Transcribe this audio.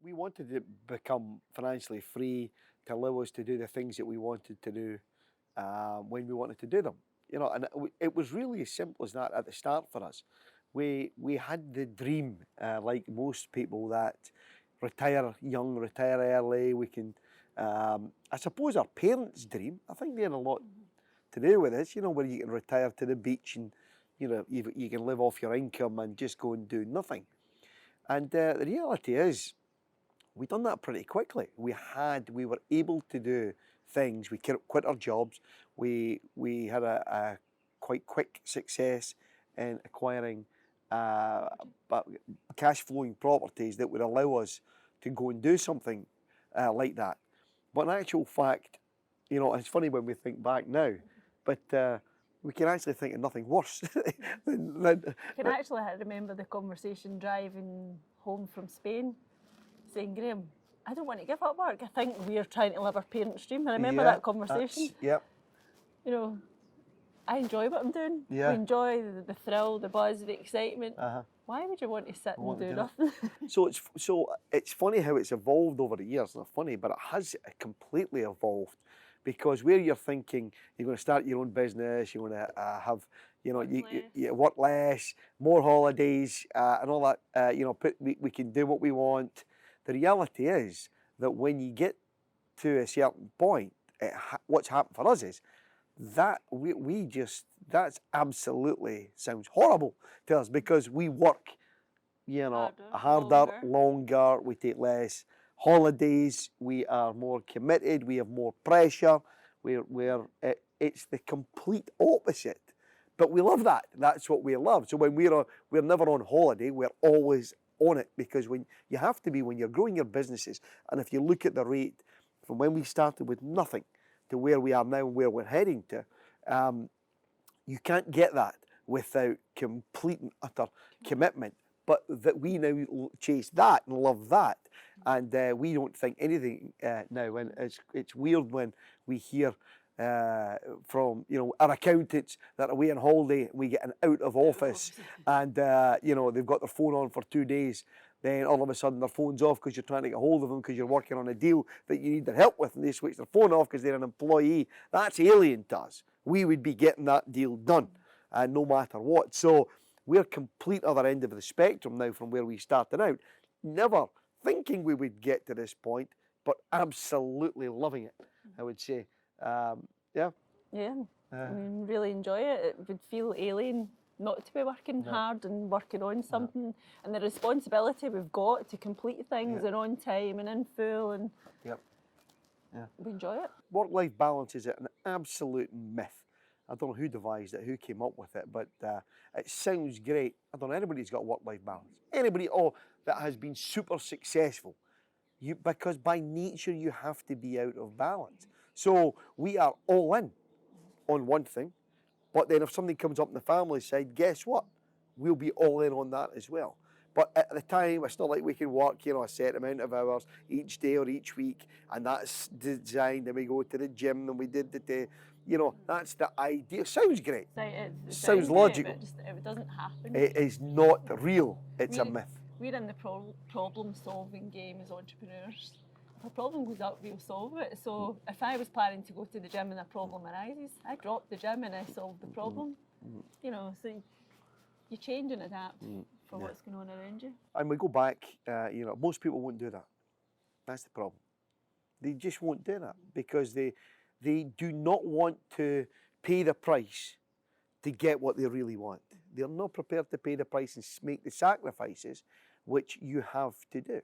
We wanted to become financially free to allow us to do the things that we wanted to do when we wanted to do them. And it was really as simple as that at the start for us. We had the dream, like most people, that retire young, retire early. We can, I suppose, our parents' dream. I think they had a lot to do with this. Where you can retire to the beach and you can live off your income and just go and do nothing. And the reality is, we done that pretty quickly. We were able to do things. We quit our jobs. We had a quite quick success in acquiring cash flowing properties that would allow us to go and do something like that. But in actual fact, it's funny when we think back now, but we can actually think of nothing worse than I remember the conversation driving home from Spain, saying, Graeme, I don't want to give up work. I think we're trying to live our parents' dream. I remember that conversation. Yep. I enjoy what I'm doing. Yeah. We enjoy the thrill, the buzz, the excitement. Why would you want to sit and do nothing? So it's funny how it's evolved over the years. Not funny, but it has completely evolved, because where you're thinking you're going to start your own business, you want to have you work less, more holidays, and all that. We can do what we want. The reality is that when you get to a certain point, what's happened for us is that that's absolutely sounds horrible to us, because we work, harder, longer, we take less holidays, we are more committed, we have more pressure, it's the complete opposite. But we love that. That's what we love. So when we're never on holiday, we're always on it, because when you have to be when you're growing your businesses. And if you look at the rate from when we started with nothing to where we are now and where we're heading to, you can't get that without complete and utter commitment. But that we now chase that and love that, and we don't think anything now. And it's weird when we hear from our accountants that are away on holiday, we get an out of office, and they've got their phone on for 2 days. Then all of a sudden their phone's off because you're trying to get hold of them because you're working on a deal that you need their help with, and they switch their phone off because they're an employee. That's alien to us. We would be getting that deal done, no matter what. So we're complete other end of the spectrum now from where we started out. Never thinking we would get to this point, but absolutely loving it, I would say. Yeah. Really enjoy it. It would feel alien not to be working hard and working on something, and the responsibility we've got to complete things and on time and in full, and we enjoy it. Work-life balance is an absolute myth. I don't know who devised it, who came up with it, but it sounds great. I don't know anybody who's got work-life balance. Anybody that has been super successful, because by nature you have to be out of balance. So we are all in on one thing, but then if something comes up on the family side, guess what? We'll be all in on that as well. But at the time, it's not like we can work, a set amount of hours each day or each week, and that's designed, and we go to the gym, and we did the day. That's the idea. Sounds great. It sounds logical. But it doesn't happen. It is not real. It's a myth. We're in the problem-solving game as entrepreneurs. If a problem goes up, we'll solve it. So if I was planning to go to the gym and a problem arises, I drop the gym and I solve the problem. So you change and adapt for what's going on around you. And we go back, most people won't do that. That's the problem. They just won't do that because they do not want to pay the price to get what they really want. They're not prepared to pay the price and make the sacrifices which you have to do.